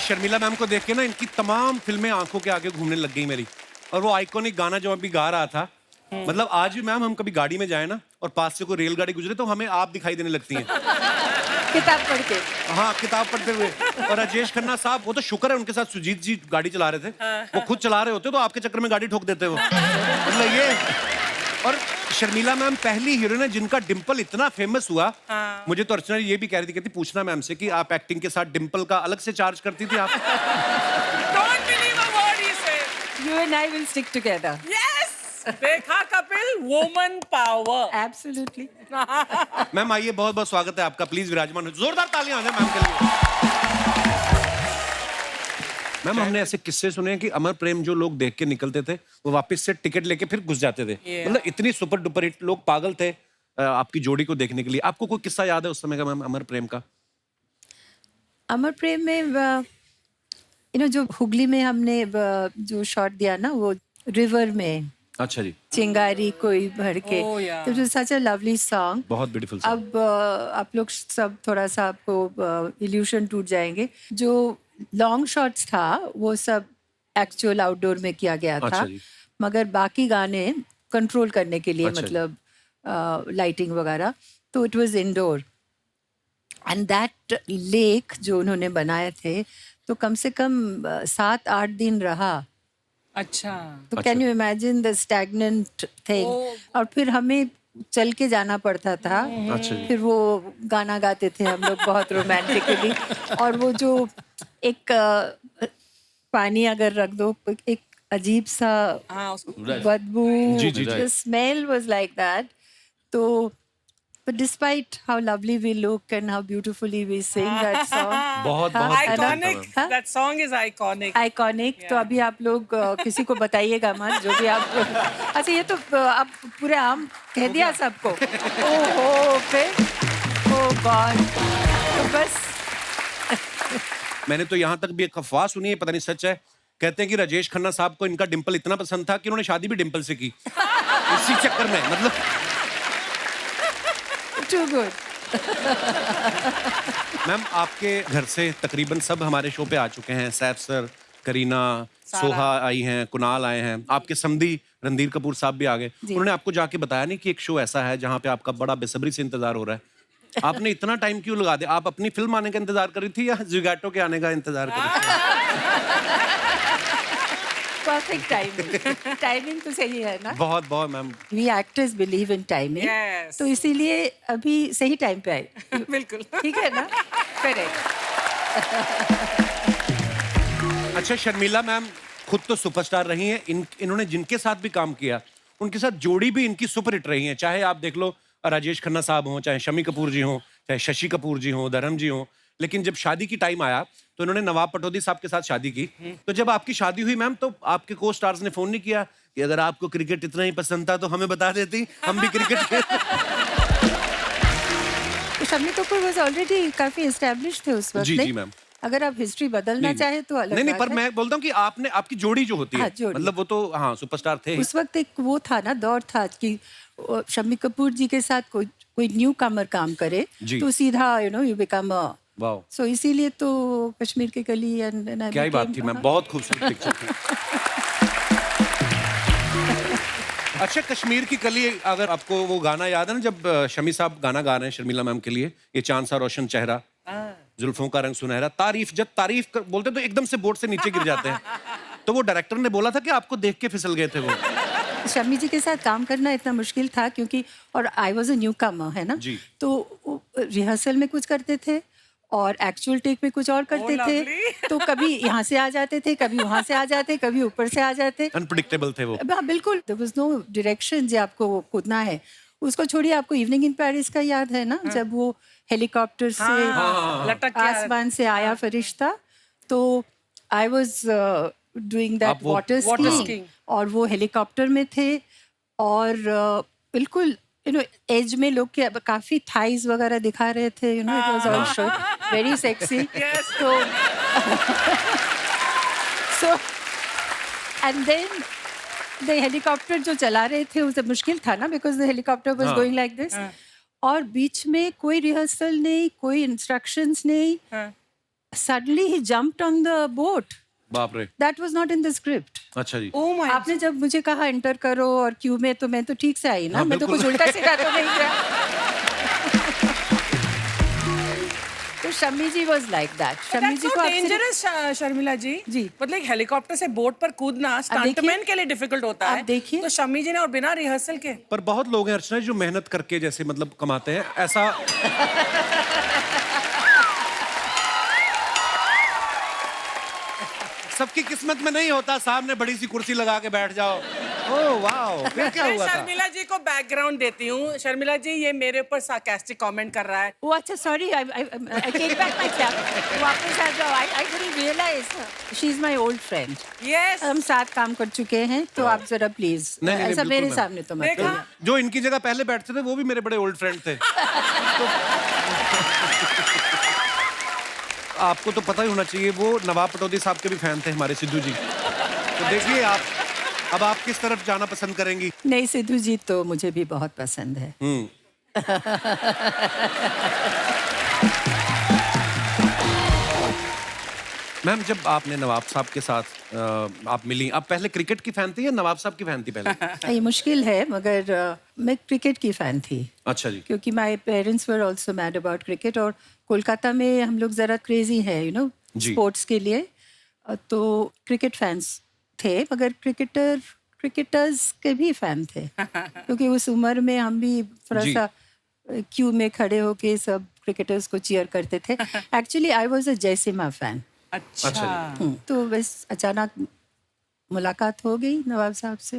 Sharmila ma'am को देख के ना इनकी तमाम फिल्में आंखों के आगे घूमने लग गई मेरी। और वो आइकॉनिक गाना जो अभी गा रहा था, मतलब आज भी मैम हम कभी गाड़ी में जाए ना और पास से कोई रेलगाड़ी गुजरे तो हमें आप दिखाई देने लगती हैं। किताब पढ़ के। हाँ, किताब पढ़ते हुए। और राजेश खन्ना साहब, वो तो शुक्र है उनके साथ सुजीत जी गाड़ी चला रहे थे, वो खुद चला रहे होते तो आपके चक्कर में गाड़ी ठोक देते हो। मतलब ये। और शर्मिला मैम पहली हीरोइन है जिनका डिंपल इतना फेमस हुआ। मुझे तो अर्चना ये भी कह रही थी, कहती पूछना मैम से कि आप एक्टिंग के साथ डिंपल का अलग से चार्ज करती थी आप? Don't believe a word he said. You and I will stick together. Yes. देखा Kapil, woman power. Absolutely. Ma'am आइए, बहुत बहुत स्वागत है आपका, प्लीज विराजमान हो। जोरदार तालियां हो जाए मैम के लिए। मैम हमने ऐसे किस्से सुने हैं कि अमर प्रेम जो लोग देख के निकलते थे वो वापस से टिकट लेके फिर घुस जाते थे। मतलब इतनी सुपर डुपर हिट, लोग पागल थे आपकी जोड़ी को देखने के लिए। आपको कोई किस्सा याद है उस समय का मैम अमर प्रेम का? अमर प्रेम में जो हुगली में हमने जो शॉट दिया ना, वो रिवर में। अच्छा जी। चिंगारी कोई भर के। Oh, yeah. It was such a lovely song. बहुत ब्यूटीफुल सॉन्ग। अब आप लोग सब थोड़ा सा आपको इल्यूशन टूट जाएंगे। जो लॉन्ग शॉट्स था वो सब एक्चुअल आउटडोर में किया गया था। अच्छा जी। मगर बाकी गाने कंट्रोल करने के लिए, अच्छा जी। मतलब लाइटिंग वगैरह, तो it was indoor. And that lake जो उन्होंने बनाए थे तो कम से कम 7-8 दिन रहा। अच्छा. तो can you imagine the stagnant thing. और फिर हमें चल के जाना पड़ता था। अच्छा जी। फिर वो गाना गाते थे हम लोग बहुत रोमांटिकली। और वो जो एक पानी अगर रख दो, एक अजीब सा हाँ, उसको बदबू, जी, जी, जी। the smell was like that. तो but despite how lovely we look and how beautifully we sing that song, बहुत हाँ, बहुत iconic. हाँ? That song is iconic. Iconic. तो अभी आप लोग किसी को बताइएगा मत, जो भी आप। अच्छा, ये तो आप पूरे आम कह दिया सबको। ओहो, फिर ओह गॉड। तो बस मैंने तो यहाँ तक भी एक अफवाह सुनी है, पता नहीं सच है। कहते हैं कि राजेश खन्ना साहब को इनका डिंपल इतना पसंद था कि उन्होंने शादी भी डिंपल से की। इसी चक्कर में, मतलब टू गुड। मैम आपके घर से तकरीबन सब हमारे शो पे आ चुके हैं। सैफ सर, करीना, सोहा आई हैं, कुणाल आए हैं, आपके समधी रणधीर कपूर साहब भी आ गए। उन्होंने आपको जाके बताया नहीं कि एक शो ऐसा है जहाँ पे आपका बड़ा बेसब्री से इंतजार हो रहा है? आपने इतना टाइम क्यों लगा दिया? आप अपनी फिल्म आने का इंतजार कर रही थी या जिगैटो के आने का इंतजार कर रही थी? Perfect timing. टाइमिंग तो सही है ना। बहुत बहुत ma'am. We actors believe in timing. Yes. तो इसीलिए अभी सही टाइम पे आए। बिल्कुल. ठीक है ना? करेक्ट। अच्छा, शर्मिला मैम खुद तो सुपरस्टार रही हैं। इन्होंने जिनके साथ भी काम किया उनके साथ जोड़ी भी इनकी सुपर हिट रही है। चाहे आप देख लो राजेश खन्ना साहब हों, चाहे शम्मी कपूर जी हों, चाहे शशि कपूर जी हों, धर्म जी हों। लेकिन जब शादी की टाइम आया तो इन्होंने नवाब पटौदी साहब के साथ शादी की। तो जब आपकी शादी हुई मैम, तो आपके को स्टार्स ने फोन नहीं किया कि अगर आपको क्रिकेट इतना ही पसंद था तो हमें बता देती, हम भी cricket Shammi Kapoor was already काफी एस्टैब्लिश थे उस वक्त। जी, नहीं? जी, मैम। अगर आप हिस्ट्री बदलना चाहे तो अलग नहीं, बात पर है। मैं बोलता हूँ कि आपने आपकी जोड़ी जो होती है, हाँ, जोड़ी। मतलब वो तो हाँ सुपरस्टार थे। उस वक्त एक वो था ना, दौर था कि शम्मी कपूर जी के साथ कोई न्यू कमर काम करे जी। तो सीधा यू बिकम वाह, सो इसीलिए तो कश्मीर की कली एंड क्या ही बात थी मैम, बहुत खूबसूरत पिक्चर थी। अच्छा, कश्मीर की कली, अगर आपको वो गाना याद है ना जब शमी साहब गाना गा रहे हैं शर्मिला मैम के लिए, ये चांद सा रोशन चेहरा, जुल्फों का रंग सुनहरा, तारीफ, जब तारीफ बोलते तो एकदम से बोर्ड से नीचे गिर जाते हैं। तो वो डायरेक्टर ने बोला था कि आपको देख के फिसल गए थे वो। शम्मी जी के साथ काम करना इतना मुश्किल था क्योंकि, और आई वॉज अ न्यू कमर, है ना जी। तो रिहर्सल में कुछ करते थे और एक्चुअल टेक में कुछ और करते थे। lovely. तो कभी यहाँ से आ जाते थे, कभी वहाँ से आ जाते, कभी ऊपर से आ जाते। अनप्रिडिक्टेबल थे वो। हाँ बिल्कुल, देयर वाज नो डायरेक्शन जो आपको कूदना है। उसको छोड़िए, आपको इवनिंग इन पेरिस का याद है ना, जब वो हेलीकॉप्टर से लटक के आसमान से आया फरिश्ता। तो आई वाज डूइंग दैट आप वो वाटर water स्कीइंग skiing. और वो हेलीकॉप्टर में थे और बिल्कुल एज में लोग के काफी थाइज वगैरह दिखा रहे थे, it was all show very sexy. Yes. So and then the helicopter जो चला रहे थे उसे मुश्किल था ना, because the helicopter was going like this. और बीच में कोई रिहर्सल नहीं, कोई इंस्ट्रक्शंस नहीं, suddenly he jumped on the boat. बाप रे, That was not in the script. अच्छा जी। Oh my. आपने जब मुझे कहा एंटर करो और क्यू में, तो मैं तो ठीक से आई ना, हाँ, मैं तो बिल्कुल। कुछ उल्टा सीधा तो नहीं किया। तो शम्मी जी was like that. Shammi That's ji so को आपसे dangerous, शर्मिला जी। जी। मतलब एक हेलीकॉप्टर से बोट पर कूदना स्टंटमैन के लिए डिफिकल्ट होता है। आप देखिए। तो शम्मी जी ने और बिना रिहर्सल के। पर बहुत लोग हैं अर्चना जो मेहनत करके जैसे मतलब कमाते हैं, ऐसा सबकी किस्मत में नहीं होता। सामने बड़ी सी कुर्सी लगा के बैठ जाओ। ओह वाह, फिर क्या मैं हुआ था? शर्मिला जी को बैकग्राउंड देती हूँ। शर्मिला जी, ये मेरे ऊपर सार्कास्टिक कमेंट कर रहा है। वो अच्छा sorry I take back my clap वापस आ जाओ I didn't realise she is my old friend yes. हम साथ काम कर चुके हैं तो आप जरा प्लीज नहीं, ऐसा बिल्कुल मेरे मैम। सामने तो मत देखा? करिए जो इनकी जगह पहले बैठते थे वो भी मेरे बड़े ओल्ड फ्रेंड थे। आपको तो पता ही होना चाहिए, वो नवाब पटौदी साहब के भी फैन थे हमारे सिद्धू जी। तो देखिए आप अब आप किस तरफ जाना पसंद करेंगी? नहीं सिद्धू जी तो मुझे भी बहुत पसंद है मैम, जब आपने नवाब साहब के साथ आप मिली, आप पहले क्रिकेट की फैन थी या नवाब साहब की फैन थी पहले? ये मुश्किल है मगर मैं क्रिकेट की फैन थी अच्छा जी। क्योंकि my parents were also mad about cricket और कोलकाता में हम लोग ज़रा क्रेजी हैं यू नो जी। स्पोर्ट्स के लिए तो क्रिकेट फैंस थे मगर क्रिकेटर्स के भी फैन थे क्योंकि उस उम्र में हम भी थोड़ा जी। सा क्यू में खड़े होके सब क्रिकेटर्स को चीयर करते थे actually I was a Jaisimha fan अच्छा। तो बस अचानक मुलाकात हो गई नवाब साहब से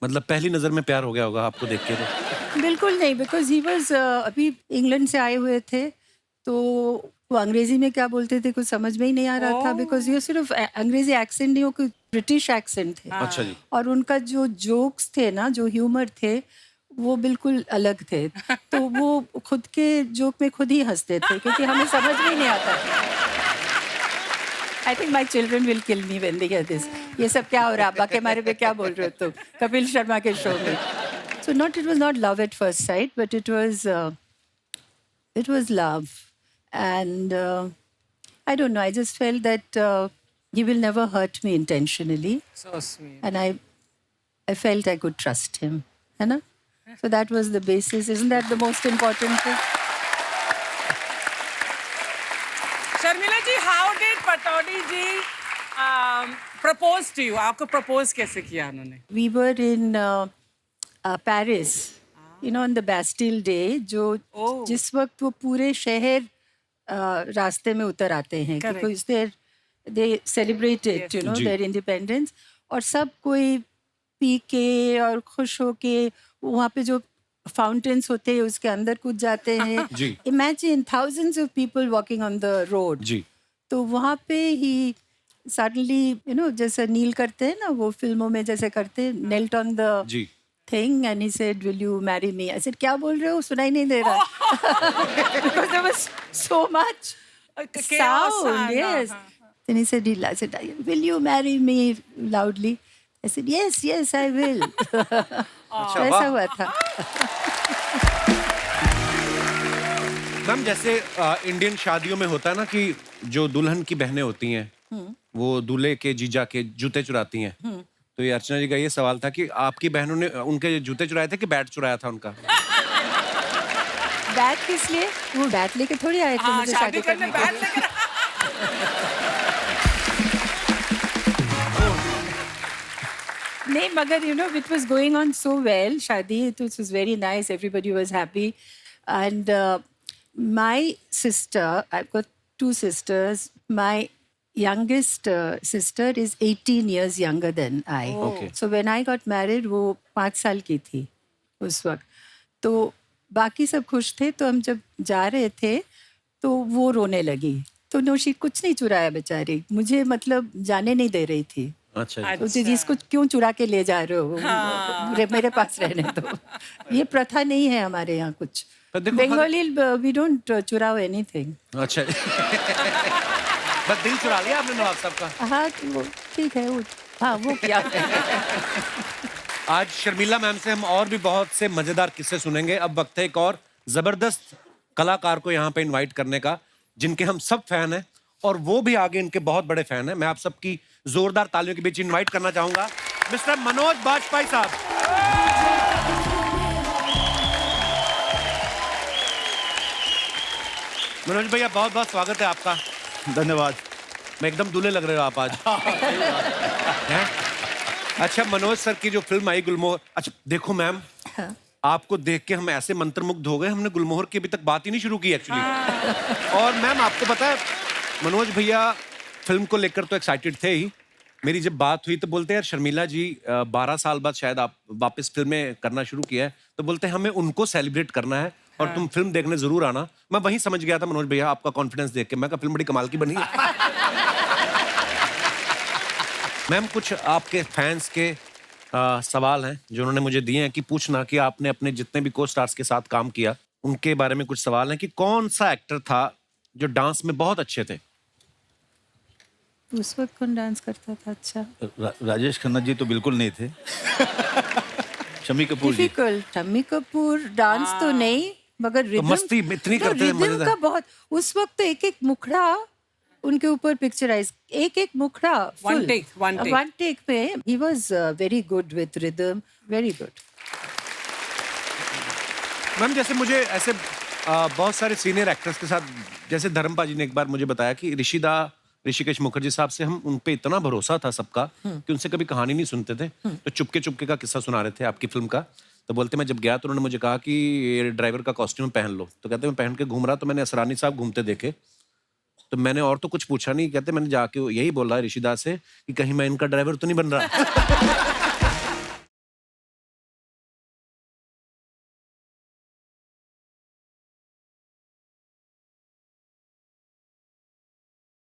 मतलब पहली नजर में प्यार हो गया होगा आपको देख के तो। बिल्कुल नहीं बिकॉज ही वॉज अभी इंग्लैंड से आए हुए थे तो वो अंग्रेजी में क्या बोलते थे कुछ समझ में ही नहीं आ रहा था बिकॉज ये सिर्फ अंग्रेजी एक्सेंट नहीं वो कोई ब्रिटिश एक्सेंट थे अच्छा जी। और उनका जो जोक्स थे ना जो ह्यूमर थे वो बिल्कुल अलग थे तो वो खुद के जोक में खुद ही हंसते थे क्योंकि हमें समझ में ही नहीं आता I think my children will kill me when they hear this ये सब क्या हो रहा है अब्बा के बारे में क्या बोल रहे हो तुम कपिल शर्मा के शो में so it was not love at first sight but it was love and I don't know I just felt that he will never hurt me intentionally So sweet. and I felt I could trust him है ना so that was the basis isn't that the most important thing Sharmila ji, how did Pataudi ji propose to you? आपको propose कैसे किया उन्होंने? we were in Paris you know on the Bastille Day जो Oh. जिस वक्त वो पूरे शहर रास्ते में उतर आते हैं Correct. because they celebrated Yes. you know ji. their independence और सब कोई पी के और खुश होके वहाँ पे जो फाउंटेन्स होते हैं उसके अंदर कूद जाते हैं जी। imagine thousands of people walking on the road जी। तो वहाँ पे ही सडनली यू नो जैसे नील करते हैं ना वो फिल्मों में जैसे करते हैं नेल्ट ऑन द जी। Thing and he said will you marry me I said क्या बोल रहे हो सुनाई नहीं दे रहा because there was so much sound yes then he said I said will you marry me loudly I said yes I will अच्छा, ऐसा वाह। हुआ था मैम, जैसे इंडियन शादियों में होता है ना कि जो दुल्हन की बहनें होती हैं वो दूल्हे के जीजा के जूते चुराती हैं। तो ये अर्चना जी का ये सवाल था कि आपकी बहनों ने उनके जूते चुराए थे कि बैट चुराया था उनका? बैट किस लिए वो बैट लेके थोड़ी आए थे हाँ, मुझे शादी करने के लिए। बैठ लेकर नहीं मगर you know it was going on so well शादी it was very nice everybody was happy and my sister I've got two sisters my youngest sister is 18 years younger than I Okay. so when I got married वो 5 साल की थी उस वक्त तो बाकी सब खुश थे तो हम जब जा रहे थे तो वो रोने लगी तो नौशी कुछ नहीं चुराया बेचारी मुझे मतलब जाने नहीं दे रही थी अच्छा जी। तो जी इसको क्यों चुरा के ले जा रहे हो मेरे पास रहने दो ये प्रथा नहीं है हमारे यहाँ कुछ पर देखो बंगाली वी डोंट चुराओ एनीथिंग अच्छा बस दिल चुरा लिया आपने नवाब साहब का। हाँ तो वो ठीक है वो हाँ वो क्या आज शर्मिला मैम से हम और भी बहुत से मजेदार किस्से सुनेंगे। अब वक्त है एक और जबरदस्त कलाकार को यहाँ पे इनवाइट करने का जिनके हम सब फैन हैं और वो भी आगे इनके बहुत बड़े फैन हैं। मैं आप सबकी जोरदार तालियों के बीच इनवाइट करना चाहूंगा मिस्टर मनोज बाजपेयी साहब। मनोज भैया बहुत बहुत स्वागत है आपका। धन्यवाद। मैं एकदम दूल्हे लग रहे हो आप आज। हैं? अच्छा मनोज सर की जो फिल्म आई गुलमोहर, अच्छा देखो मैम, हाँ। आपको देख के हम ऐसे मंत्रमुग्ध हो गए, हमने गुलमोहर की अभी तक बात ही नहीं शुरू की एक्चुअली। और मैम आपको पता है मनोज भैया फिल्म को लेकर तो एक्साइटेड थे ही। मेरी जब बात हुई तो बोलते हैं यार शर्मिला जी 12 साल बाद शायद आप वापस फिल्में करना शुरू किया है, तो बोलते हैं हमें उनको सेलिब्रेट करना है और तुम फिल्म देखने जरूर आना। मैं वहीं समझ गया था मनोज भैया आपका कॉन्फिडेंस देख के, मैं कहा फिल्म बड़ी कमाल की बनी है। मैम कुछ आपके फैंस के सवाल हैं जो उन्होंने मुझे दिए हैं कि पूछना कि आपने अपने जितने भी को स्टार्स के साथ काम किया उनके बारे में कुछ सवाल हैं कि कौन सा एक्टर था जो डांस में बहुत अच्छे थे। उस वक्त कौन डांस करता था अच्छा? राजेश खन्ना जी तो बिल्कुल नहीं थे। शम्मी कपूर जी। डिफिकल्ट। शम्मी कपूर डांस तो नहीं, मगर रिदम मस्ती इतनी करते थे, रिदम मजेदार। का बहुत। उस वक्त तो एक एक मुखड़ा उनके ऊपर पिक्चराइज, एक एक मुखड़ा One take. पे he was very good with rhythm, very good. Ma'am जैसे मुझे ऐसे बहुत सारे सीनियर एक्टर्स के साथ, जैसे धर्मपा जी ने एक बार मुझे बताया कि ऋषिकेश मुखर्जी साहब से हम उन पे इतना भरोसा था सबका कि उनसे कभी कहानी नहीं सुनते थे, तो चुपके चुपके का किस्सा सुना रहे थे आपकी फिल्म का। तो बोलते मैं जब गया तो उन्होंने मुझे कहा कि ये ड्राइवर का कॉस्ट्यूम पहन लो, तो कहते मैं पहन के घूम रहा, तो मैंने असरानी साहब घूमते देखे, तो मैंने और तो कुछ पूछा नहीं, कहते मैंने जाके यही बोला ऋषिदास से कि कहीं मैं इनका ड्राइवर तो नहीं बन रहा।